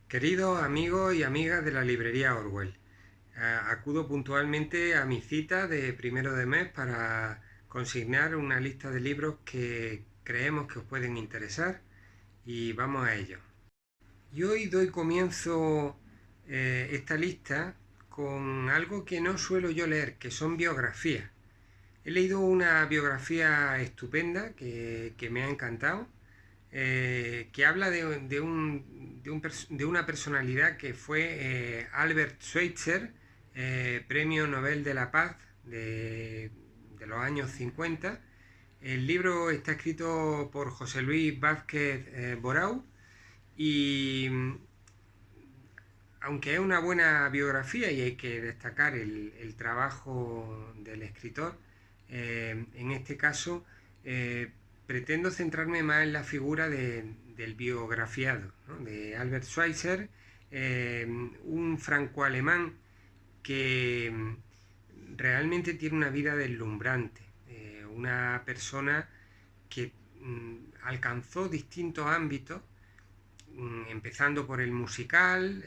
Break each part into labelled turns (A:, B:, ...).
A: Queridos amigos y amigas de la librería Orwell, acudo puntualmente a mi cita de primero de mes para consignar una lista de libros que creemos que os pueden interesar y vamos a ello. Y hoy doy comienzo esta lista con algo que no suelo yo leer, que son biografías. He leído una biografía estupenda que me ha encantado, que habla de una personalidad que fue Albert Schweitzer, Premio Nobel de la Paz de los años 50. El libro está escrito por José Luis Vázquez Borau y aunque es una buena biografía y hay que destacar el trabajo del escritor, en este caso pretendo centrarme más en la figura del biografiado, ¿no? De Albert Schweitzer, un franco-alemán que realmente tiene una vida deslumbrante, una persona que alcanzó distintos ámbitos, empezando por el musical,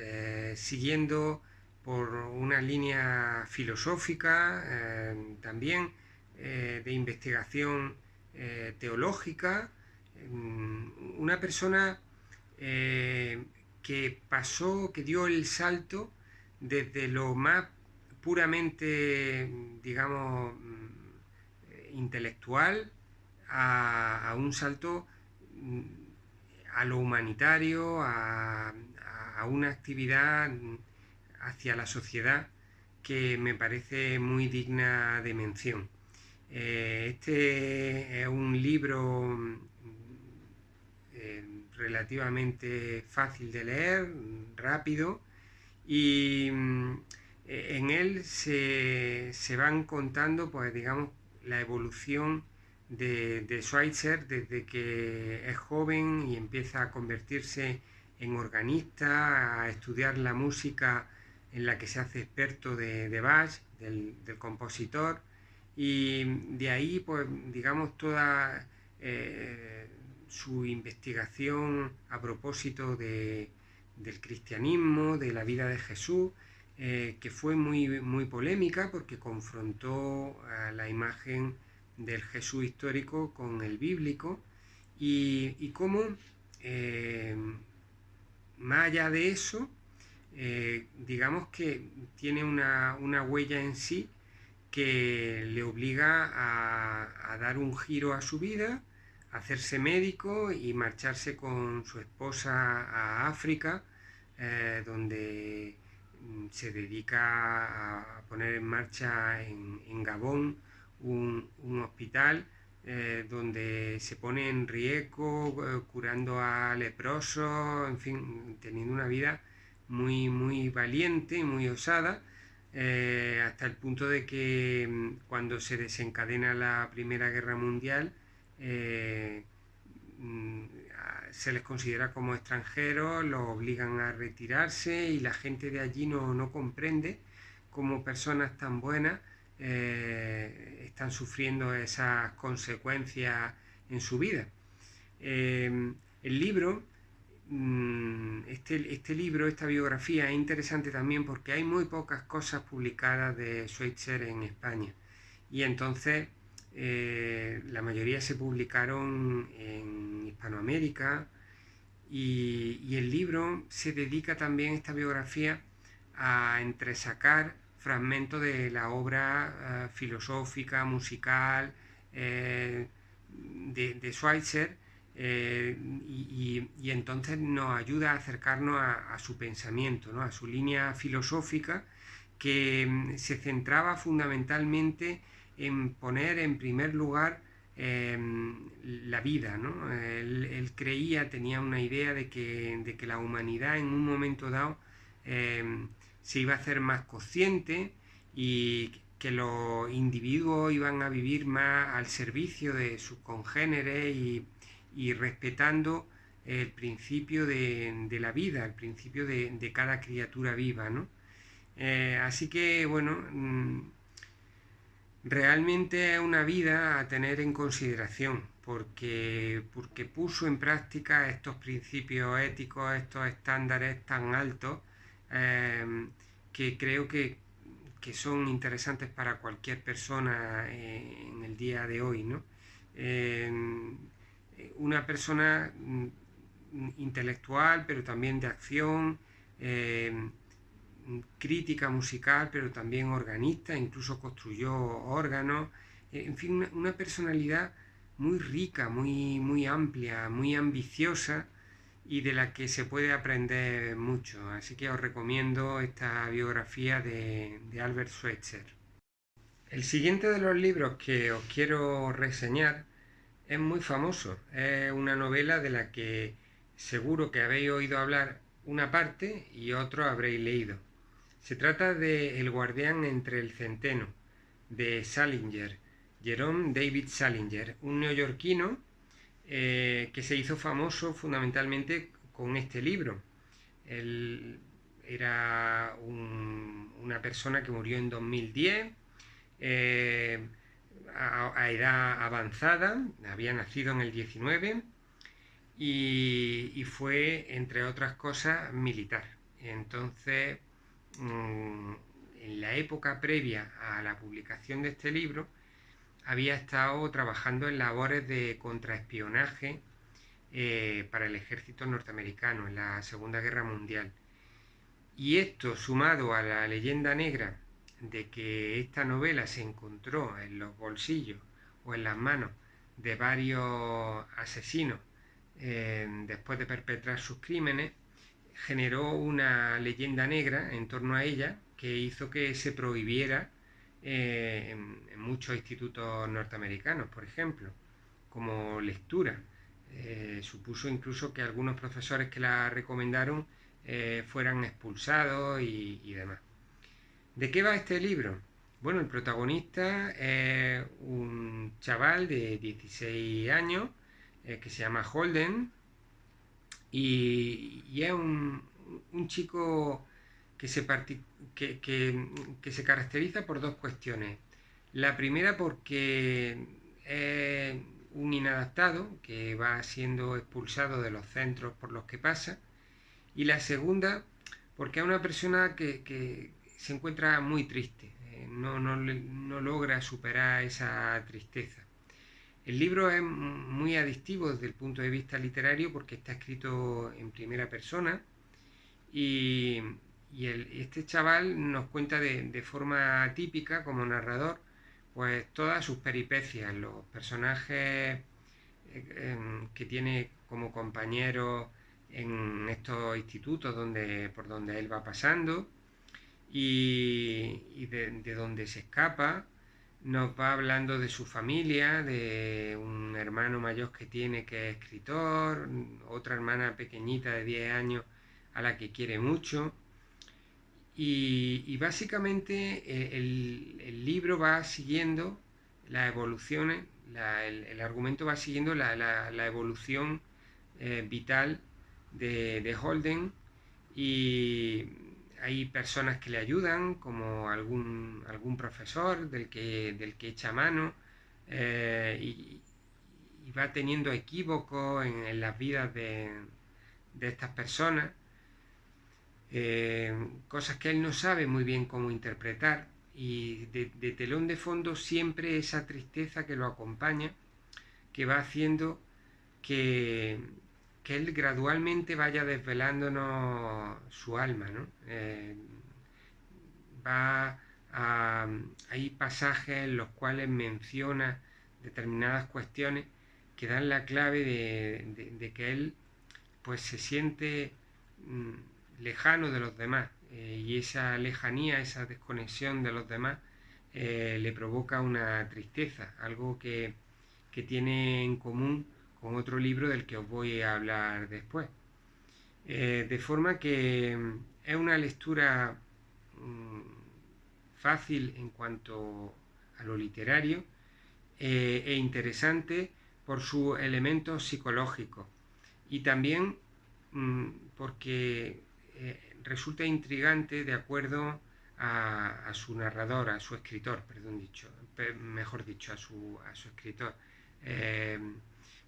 A: siguiendo por una línea filosófica, también de investigación teológica, una persona que dio el salto desde lo más puramente, digamos, intelectual a un salto a lo humanitario, a una actividad hacia la sociedad que me parece muy digna de mención. Este es un libro relativamente fácil de leer, rápido, y en él se van contando, pues digamos, la evolución de Schweitzer desde que es joven y empieza a convertirse en organista, a estudiar la música en la que se hace experto de Bach, del compositor, y de ahí, pues digamos, toda su investigación a propósito del cristianismo, de la vida de Jesús, que fue muy polémica porque confrontó a la imagen del Jesús histórico con el bíblico y cómo, más allá de eso, digamos que tiene una huella en sí que le obliga a dar un giro a su vida, a hacerse médico y marcharse con su esposa a África, donde se dedica a poner en marcha en Gabón un hospital donde se pone en riesgo, curando a leprosos, en fin, teniendo una vida muy valiente y muy osada, hasta el punto de que cuando se desencadena la Primera Guerra Mundial, eh, mm, se les considera como extranjeros, los obligan a retirarse y la gente de allí no comprende cómo personas tan buenas están sufriendo esas consecuencias en su vida. El libro, este libro, esta biografía es interesante también porque hay muy pocas cosas publicadas de Schweitzer en España y entonces la mayoría se publicaron en Hispanoamérica y el libro se dedica también, esta biografía, a entresacar fragmentos de la obra filosófica, musical de Schweitzer, y entonces nos ayuda a acercarnos a su pensamiento, ¿no? A su línea filosófica que se centraba fundamentalmente en poner en primer lugar la vida, ¿no? Él creía, tenía una idea de que la humanidad en un momento dado se iba a hacer más consciente y que los individuos iban a vivir más al servicio de sus congéneres y respetando el principio de la vida, el principio de cada criatura viva, ¿no? Así que, bueno, realmente es una vida a tener en consideración, porque puso en práctica estos principios éticos, estos estándares tan altos, que creo que son interesantes para cualquier persona en el día de hoy, ¿no? Una persona intelectual, pero también de acción, crítica musical, pero también organista, incluso construyó órganos, en fin, una personalidad muy rica, muy amplia, muy ambiciosa y de la que se puede aprender mucho. Así que os recomiendo esta biografía de Albert Schweitzer. El siguiente de los libros que os quiero reseñar es muy famoso. Es una novela de la que seguro que habéis oído hablar una parte y otro habréis leído. Se trata de El guardián entre el centeno, de Salinger, Jerome David Salinger, un neoyorquino que se hizo famoso fundamentalmente con este libro. Él era una persona que murió en 2010, eh, a edad avanzada, había nacido en el 19 y fue, entre otras cosas, militar. Entonces, en la época previa a la publicación de este libro, había estado trabajando en labores de contraespionaje para el ejército norteamericano en la Segunda Guerra Mundial. Y esto, sumado a la leyenda negra de que esta novela se encontró en los bolsillos o en las manos de varios asesinos después de perpetrar sus crímenes, generó una leyenda negra en torno a ella que hizo que se prohibiera en muchos institutos norteamericanos, por ejemplo, como lectura. Supuso incluso que algunos profesores que la recomendaron fueran expulsados y demás. ¿De qué va este libro? Bueno, el protagonista es un chaval de 16 años que se llama Holden y es un chico que que se caracteriza por dos cuestiones. La primera porque es un inadaptado que va siendo expulsado de los centros por los que pasa. Y la segunda porque es una persona que se encuentra muy triste, no logra superar esa tristeza. El libro es muy adictivo desde el punto de vista literario porque está escrito en primera persona y, este chaval nos cuenta de forma típica como narrador pues todas sus peripecias, los personajes que tiene como compañeros en estos institutos por donde él va pasando y de donde se escapa. Nos va hablando de su familia, de un hermano mayor que tiene que es escritor, otra hermana pequeñita de 10 años a la que quiere mucho. Y básicamente el libro va siguiendo las evoluciones, el argumento va siguiendo la evolución vital de Holden y hay personas que le ayudan, como algún profesor del que echa mano y va teniendo equívocos en las vidas de estas personas, cosas que él no sabe muy bien cómo interpretar y de telón de fondo siempre esa tristeza que lo acompaña, que va haciendo que, que él gradualmente vaya desvelándonos su alma, ¿no? Hay pasajes en los cuales menciona determinadas cuestiones que dan la clave de que él pues se siente lejano de los demás y esa lejanía, esa desconexión de los demás le provoca una tristeza, algo que tiene en común con otro libro del que os voy a hablar después. De forma que es una lectura fácil en cuanto a lo literario e interesante por sus elementos psicológicos y también porque resulta intrigante de acuerdo a su narrador, a su escritor, mejor dicho, a su escritor.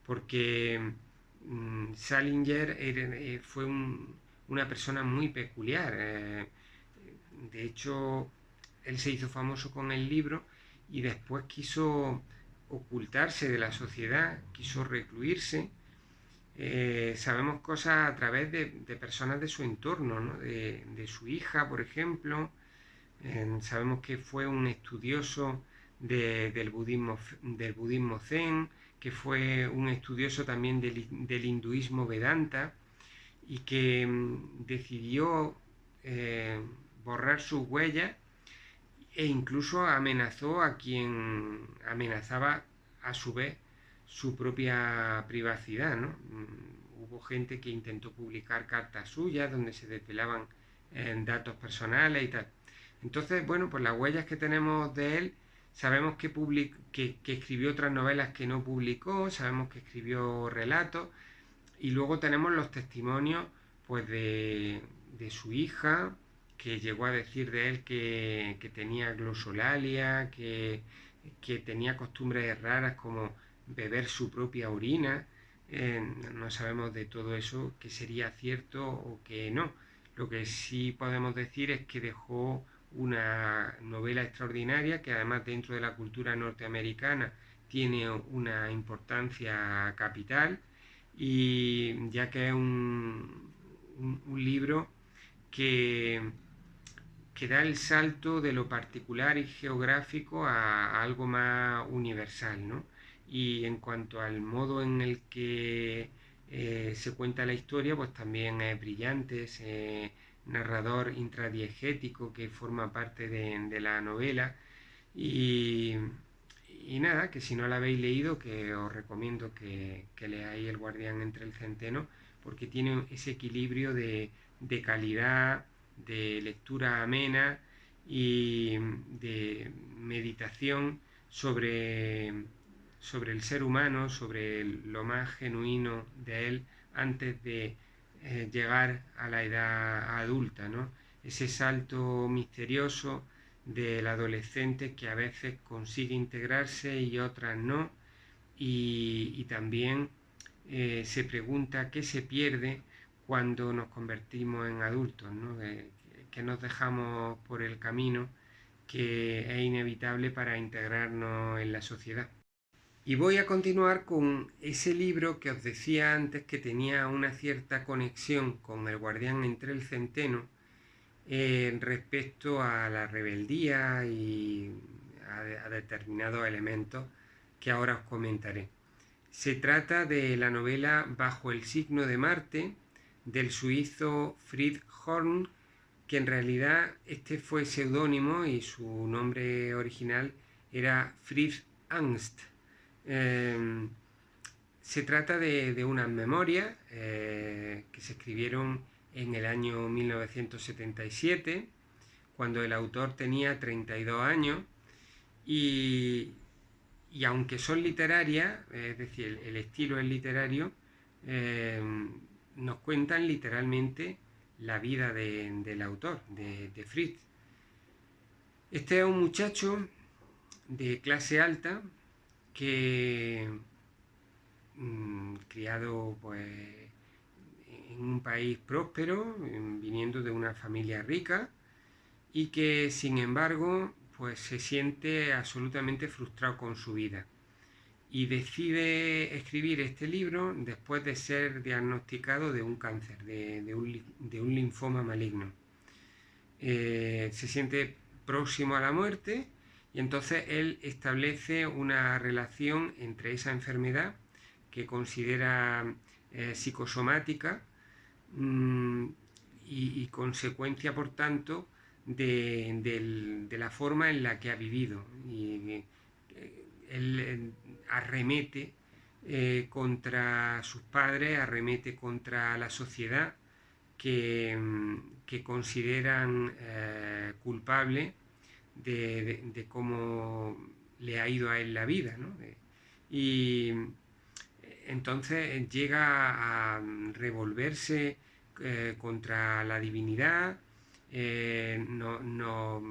A: porque Salinger fue una persona muy peculiar. De hecho, él se hizo famoso con el libro y después quiso ocultarse de la sociedad, quiso recluirse. Sabemos cosas a través de personas de su entorno, ¿no? De su hija, por ejemplo. Sabemos que fue un estudioso del budismo zen, que fue un estudioso también del hinduismo Vedanta y que decidió eh, borrar sus huellas e incluso amenazó a quien amenazaba a su vez su propia privacidad, ¿no? Hubo gente que intentó publicar cartas suyas donde se desvelaban datos personales y tal. Entonces, bueno, pues las huellas que tenemos de él, sabemos que escribió otras novelas que no publicó, sabemos que escribió relatos, y luego tenemos los testimonios pues de su hija, que llegó a decir de él que tenía glosolalia, que tenía costumbres raras como beber su propia orina. No sabemos de todo eso que sería cierto o que no. Lo que sí podemos decir es que dejó una novela extraordinaria que además dentro de la cultura norteamericana tiene una importancia capital, y ya que es un libro que, que da el salto de lo particular y geográfico a algo más universal, ¿no? Y en cuanto al modo en el que se cuenta la historia, pues también es brillante, ese narrador intradiegético que forma parte de la novela. Y, y nada, que si no la habéis leído, que os recomiendo que leáis El guardián entre el centeno, porque tiene ese equilibrio de calidad, de lectura amena y de meditación sobre el ser humano, sobre lo más genuino de él antes de llegar a la edad adulta, ¿no? Ese salto misterioso del adolescente que a veces consigue integrarse y otras no, y también se pregunta qué se pierde cuando nos convertimos en adultos, ¿no? Que nos dejamos por el camino que es inevitable para integrarnos en la sociedad. Y voy a continuar con ese libro que os decía antes que tenía una cierta conexión con El guardián entre el centeno, respecto a la rebeldía y a determinados elementos que ahora os comentaré. Se trata de la novela Bajo el signo de Marte, del suizo Fritz Horn, que en realidad este fue seudónimo y su nombre original era Fritz Angst. Se trata de unas memorias que se escribieron en el año 1977, cuando el autor tenía 32 años, y, y aunque son literarias, es decir, el estilo es literario, eh, nos cuentan literalmente la vida del autor, de Fritz. Este es un muchacho de clase alta que, criado pues en un país próspero, viniendo de una familia rica, y que sin embargo pues se siente absolutamente frustrado con su vida y decide escribir este libro después de ser diagnosticado de un cáncer, de un linfoma maligno. Se siente próximo a la muerte y entonces él establece una relación entre esa enfermedad que considera psicosomática, mmm, y consecuencia, por tanto, de la forma en la que ha vivido. Y él arremete contra sus padres, arremete contra la sociedad que consideran culpable de cómo le ha ido a él la vida, ¿no? Y entonces llega a revolverse contra la divinidad, no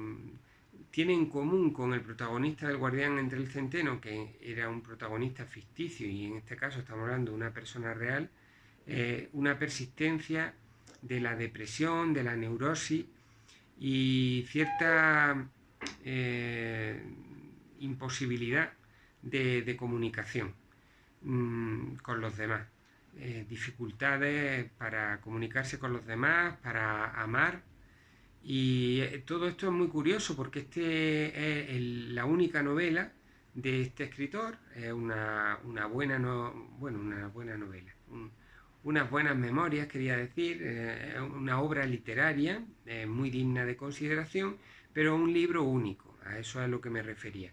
A: tiene en común con el protagonista del Guardián entre el Centeno, que era un protagonista ficticio y en este caso estamos hablando de una persona real, una persistencia de la depresión, de la neurosis y cierta imposibilidad de comunicación con los demás. Dificultades para comunicarse con los demás, para amar. Y todo esto es muy curioso porque este es la única novela de este escritor, es una buena, una buena novela, unas buenas memorias, quería decir, una obra literaria muy digna de consideración, pero un libro único, a eso es a lo que me refería.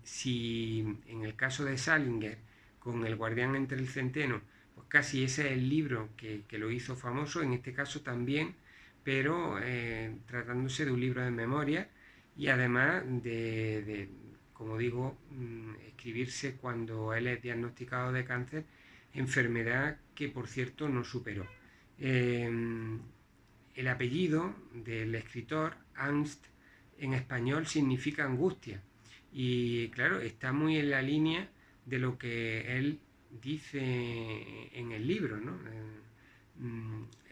A: Si en el caso de Salinger, con El Guardián entre el Centeno, pues casi ese es el libro que lo hizo famoso, en este caso también, pero tratándose de un libro de memoria y además como digo, escribirse cuando él es diagnosticado de cáncer, enfermedad que por cierto no superó. El apellido del escritor, Angst, en español significa angustia y claro, está muy en la línea de lo que él dice en el libro, ¿no?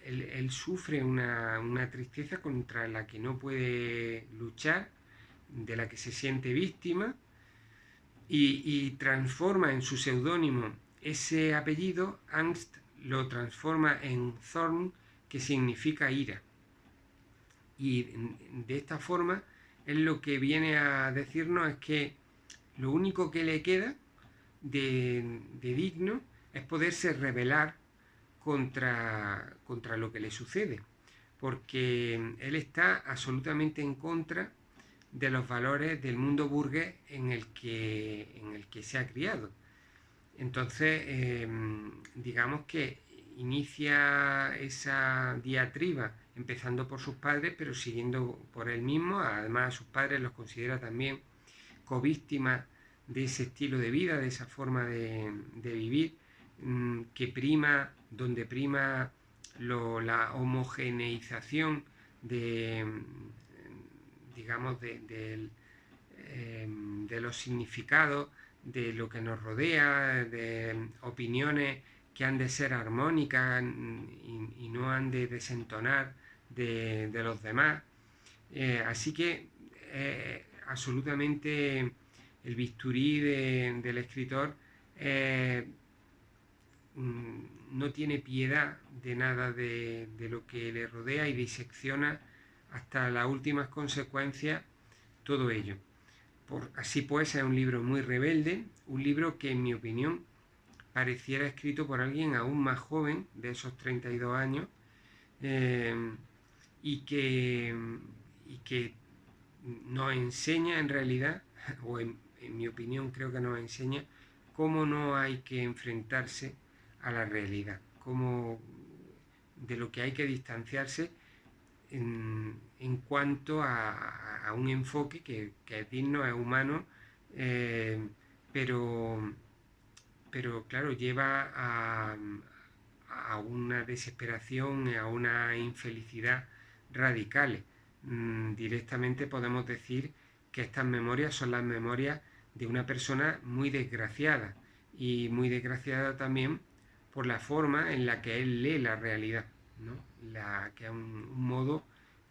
A: Él sufre una tristeza contra la que no puede luchar, de la que se siente víctima y transforma en su seudónimo ese apellido, Angst, lo transforma en Zorn, que significa ira. Y de esta forma, él lo que viene a decirnos es que lo único que le queda de digno es poderse rebelar contra lo que le sucede, porque él está absolutamente en contra de los valores del mundo burgués en el que se ha criado. Entonces, digamos que inicia esa diatriba empezando por sus padres, pero siguiendo por él mismo. Además, a sus padres los considera también covíctimas de ese estilo de vida, de esa forma de vivir, que prima, donde prima la homogeneización de, digamos, de los significados, de lo que nos rodea, de opiniones que han de ser armónicas y no han de desentonar de los demás. Así que absolutamente el bisturí del escritor no tiene piedad de nada de lo que le rodea y disecciona hasta las últimas consecuencias todo ello. Así pues, es un libro muy rebelde, un libro que en mi opinión pareciera escrito por alguien aún más joven, de esos 32 años, y que nos enseña en realidad, o en mi opinión creo que nos enseña, cómo no hay que enfrentarse a la realidad, cómo de lo que hay que distanciarse en cuanto a un enfoque que es digno, es humano, pero claro, lleva a una desesperación, a una infelicidad radicales. Directamente podemos decir que estas memorias son las memorias de una persona muy desgraciada y muy desgraciada también por la forma en la que él lee la realidad, ¿no? Que es un modo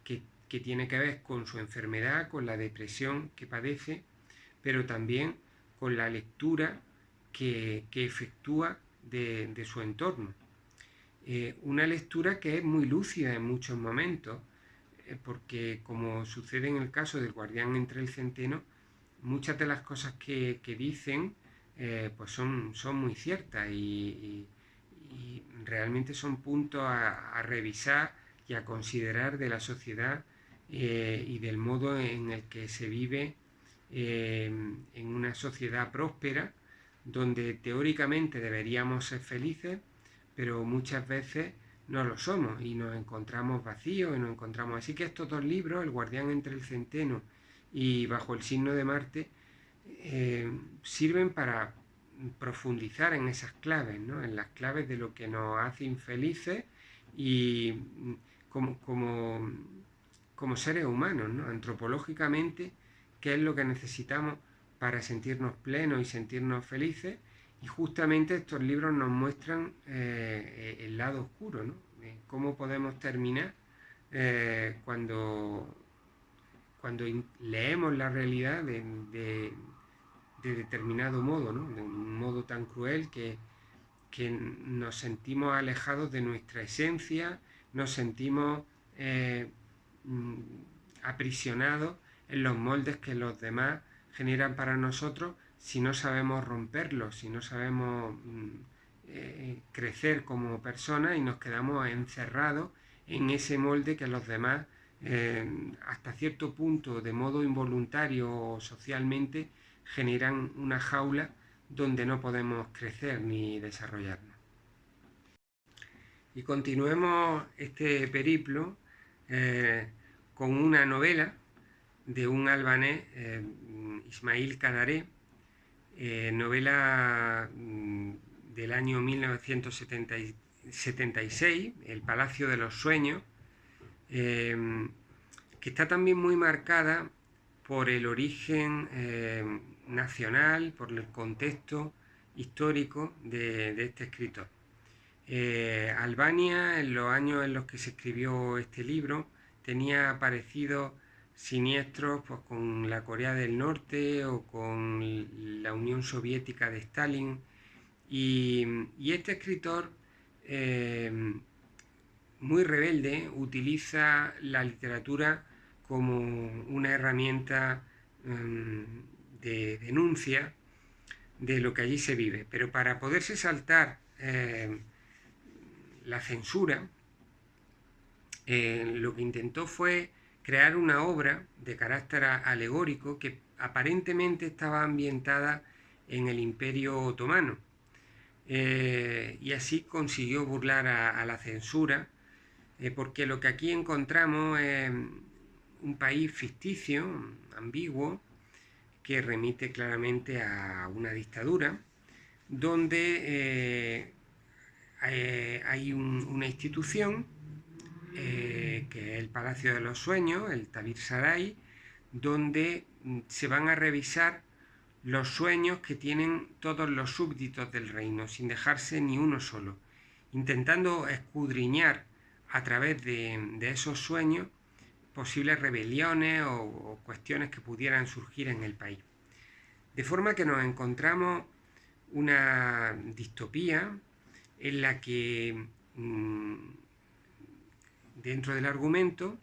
A: que tiene que ver con su enfermedad, con la depresión que padece, pero también con la lectura que efectúa de su entorno. Una lectura que es muy lúcida en muchos momentos, porque como sucede en el caso del Guardián entre el Centeno, muchas de las cosas que dicen pues son muy ciertas y realmente son puntos a revisar y a considerar de la sociedad y del modo en el que se vive en una sociedad próspera donde teóricamente deberíamos ser felices, pero muchas veces no lo somos y nos encontramos vacíos y nos encontramos. Así que estos dos libros, El Guardián entre el Centeno y Bajo el signo de Marte, sirven para profundizar en esas claves, ¿no? En las claves de lo que nos hace infelices y como como seres humanos, ¿no? Antropológicamente, qué es lo que necesitamos para sentirnos plenos y sentirnos felices. Y justamente estos libros nos muestran el lado oscuro, ¿no? Cómo podemos terminar cuando leemos la realidad de determinado modo, ¿no? De un modo tan cruel que nos sentimos alejados de nuestra esencia, nos sentimos eh, aprisionados en los moldes que los demás generan para nosotros si no sabemos romperlos, si no sabemos crecer como personas y nos quedamos encerrados en ese molde que los demás hasta cierto punto de modo involuntario o socialmente generan una jaula donde no podemos crecer ni desarrollarnos. Y continuemos este periplo con una novela de un albanés, Ismail Kadaré, novela del año 1976, El Palacio de los Sueños, que está también muy marcada por el origen nacional, por el contexto histórico de este escritor. Albania, en los años en los que se escribió este libro, tenía parecidos siniestros pues, con la Corea del Norte o con la Unión Soviética de Stalin. Y este escritor, muy rebelde, utiliza la literatura como una herramienta de denuncia de lo que allí se vive. Pero para poderse saltar la censura, lo que intentó fue crear una obra de carácter alegórico que aparentemente estaba ambientada en el Imperio Otomano. Y así consiguió burlar a la censura, porque lo que aquí encontramos es un país ficticio, ambiguo, que remite claramente a una dictadura, donde hay una institución que es el Palacio de los Sueños, el Tabir Saray, donde se van a revisar los sueños que tienen todos los súbditos del reino, sin dejarse ni uno solo, intentando escudriñar a través de esos sueños posibles rebeliones o cuestiones que pudieran surgir en el país. De forma que nos encontramos una distopía en la que dentro del argumento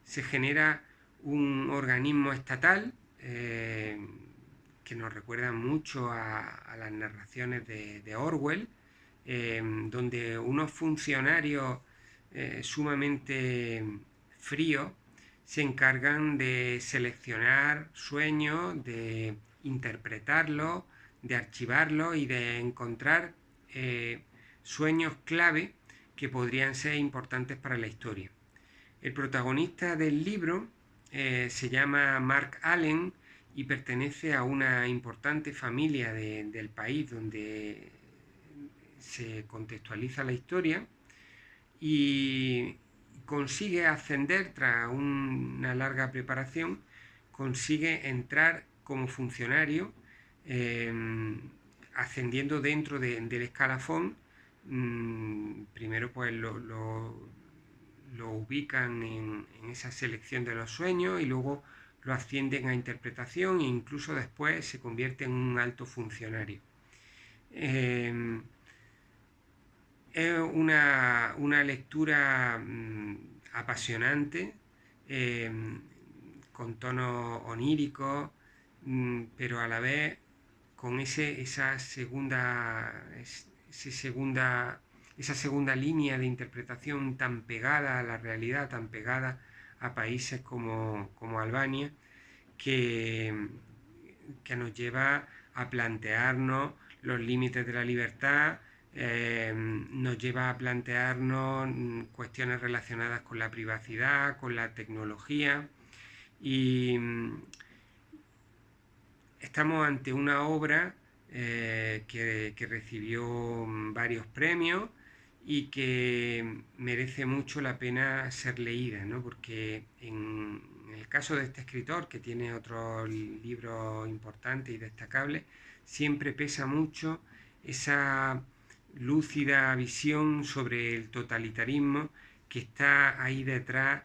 A: se genera un organismo estatal que nos recuerda mucho a las narraciones de Orwell, donde unos funcionarios sumamente fríos se encargan de seleccionar sueños, de interpretarlos, de archivarlos y de encontrar sueños clave que podrían ser importantes para la historia. El protagonista del libro se llama Mark Allen y pertenece a una importante familia del país donde se contextualiza la historia y consigue ascender tras una larga preparación, consigue entrar como funcionario ascendiendo dentro del escalafón. Primero pues lo ubican en esa selección de los sueños y luego lo ascienden a interpretación e incluso después se convierte en un alto funcionario. Es una lectura apasionante, con tonos oníricos, pero a la vez con esa segunda línea de interpretación tan pegada a la realidad, tan pegada a países como Albania, que nos lleva a plantearnos los límites de la libertad, nos lleva a plantearnos cuestiones relacionadas con la privacidad, con la tecnología, y estamos ante una obra que recibió varios premios y que merece mucho la pena ser leída, ¿no? Porque en el caso de este escritor, que tiene otros libros importantes y destacables, siempre pesa mucho esa lúcida visión sobre el totalitarismo que está ahí detrás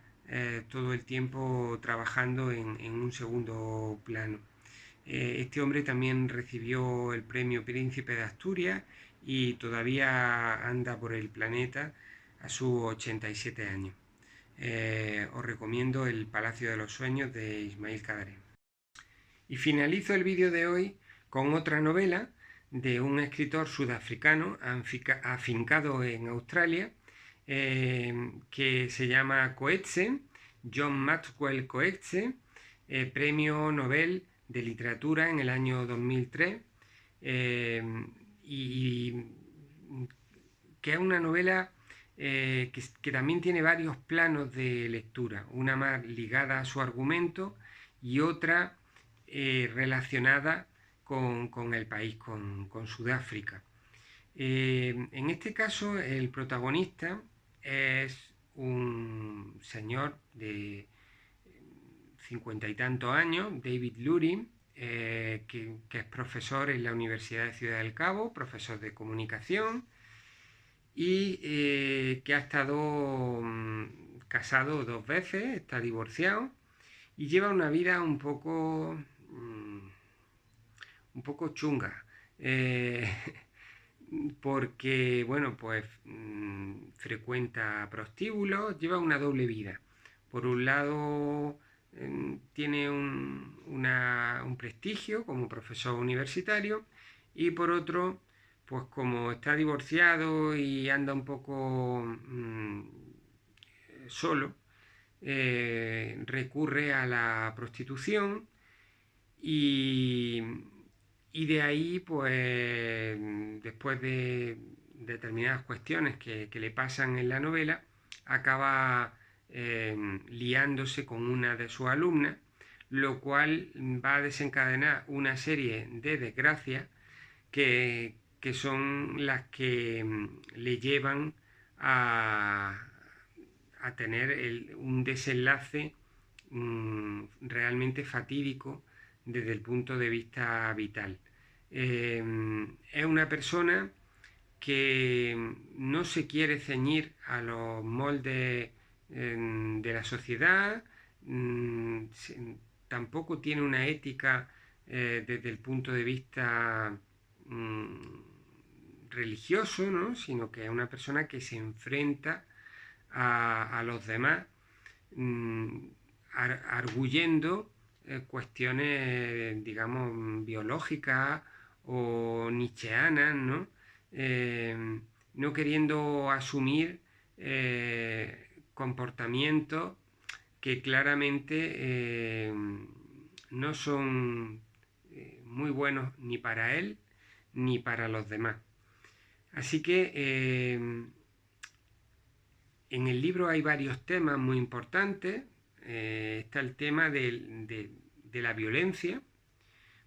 A: todo el tiempo trabajando en un segundo plano. Este hombre también recibió el premio Príncipe de Asturias y todavía anda por el planeta a sus 87 años. Os recomiendo El Palacio de los Sueños de Ismail Kadare. Y finalizo el vídeo de hoy con otra novela de un escritor sudafricano afincado en Australia, que se llama Coetzee, John Maxwell Coetzee, premio Nobel de Literatura en el año 2003, y que es una novela que también tiene varios planos de lectura, una más ligada a su argumento y otra relacionada con el país, con Sudáfrica. En este caso, el protagonista es un señor de 50 y tantos años, David Lurie, que es profesor en la Universidad de Ciudad del Cabo, profesor de comunicación, y que ha estado casado 2 veces, está divorciado y lleva una vida un poco chunga. Porque, bueno, pues frecuenta prostíbulos, lleva una doble vida. Por un lado, tiene un prestigio como profesor universitario, y por otro, pues como está divorciado y anda un poco solo, recurre a la prostitución y, de ahí, pues, después de determinadas cuestiones que le pasan en la novela, acaba liándose con una de sus alumnas, lo cual va a desencadenar una serie de desgracias que son las que le llevan a tener un desenlace realmente fatídico desde el punto de vista vital. Es una persona que no se quiere ceñir a los moldes de la sociedad, tampoco tiene una ética desde el punto de vista religioso, ¿no? Sino que es una persona que se enfrenta a los demás arguyendo cuestiones, digamos, biológicas o nietzscheanas, ¿no? No queriendo asumir comportamientos que claramente no son muy buenos ni para él ni para los demás. Así que en el libro hay varios temas muy importantes. Está el tema de la violencia,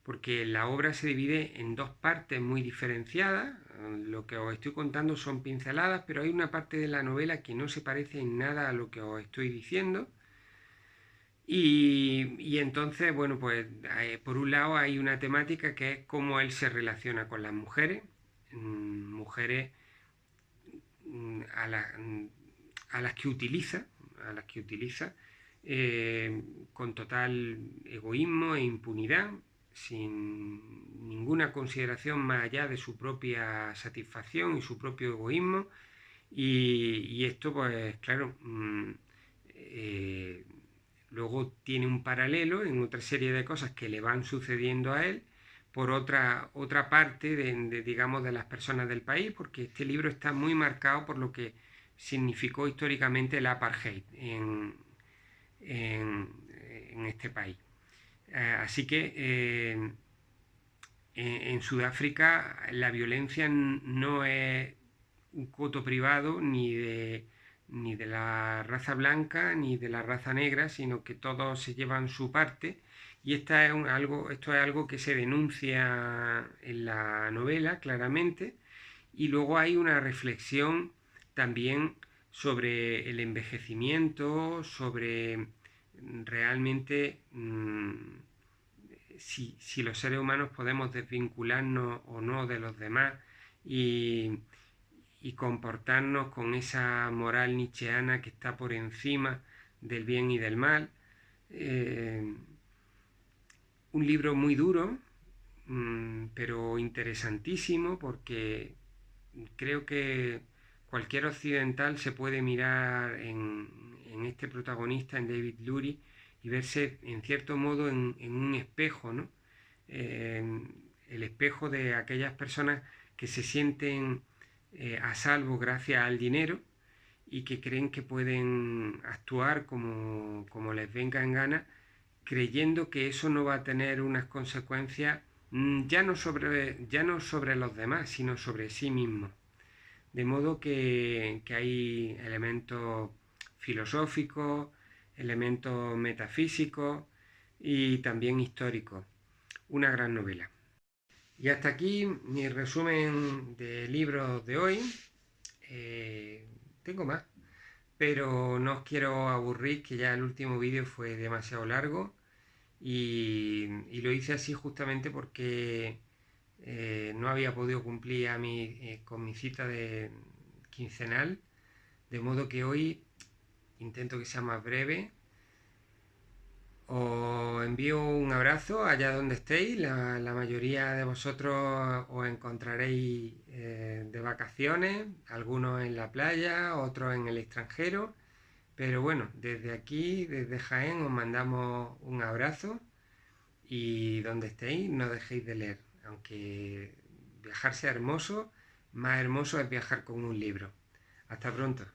A: porque la obra se divide en dos partes muy diferenciadas. Lo que os estoy contando son pinceladas, pero hay una parte de la novela que no se parece en nada a lo que os estoy diciendo. Y entonces, bueno, pues por un lado hay una temática que es cómo él se relaciona con las mujeres, mujeres a las que utiliza, con total egoísmo e impunidad, sin ninguna consideración más allá de su propia satisfacción y su propio egoísmo. Y esto, pues claro, luego tiene un paralelo en otra serie de cosas que le van sucediendo a él por otra parte digamos, de las personas del país, porque este libro está muy marcado por lo que significó históricamente el apartheid en este país. Así que en Sudáfrica la violencia no es un coto privado ni de la raza blanca ni de la raza negra, sino que todos se llevan su parte. Y esto es algo que se denuncia en la novela claramente, y luego hay una reflexión también sobre el envejecimiento, sobre realmente si los seres humanos podemos desvincularnos o no de los demás y comportarnos con esa moral nietzscheana que está por encima del bien y del mal. Un libro muy duro, pero interesantísimo, porque creo que cualquier occidental se puede mirar en este protagonista, en David Lurie, y verse en cierto modo en un espejo, ¿no? El espejo de aquellas personas que se sienten a salvo gracias al dinero y que creen que pueden actuar como les venga en gana, creyendo que eso no va a tener unas consecuencias ya no sobre los demás, sino sobre sí mismos. De modo que hay elementos filosóficos, elementos metafísicos y también históricos. Una gran novela. Y hasta aquí mi resumen de libros de hoy. Tengo más, pero no os quiero aburrir, que ya el último vídeo fue demasiado largo y lo hice así justamente porque no había podido cumplir con mi cita de quincenal, de modo que hoy intento que sea más breve. Os envío un abrazo allá donde estéis. La mayoría de vosotros os encontraréis de vacaciones, algunos en la playa, otros en el extranjero. Pero bueno, desde aquí, desde Jaén, os mandamos un abrazo y donde estéis no dejéis de leer. Aunque viajar sea hermoso, más hermoso es viajar con un libro. Hasta pronto.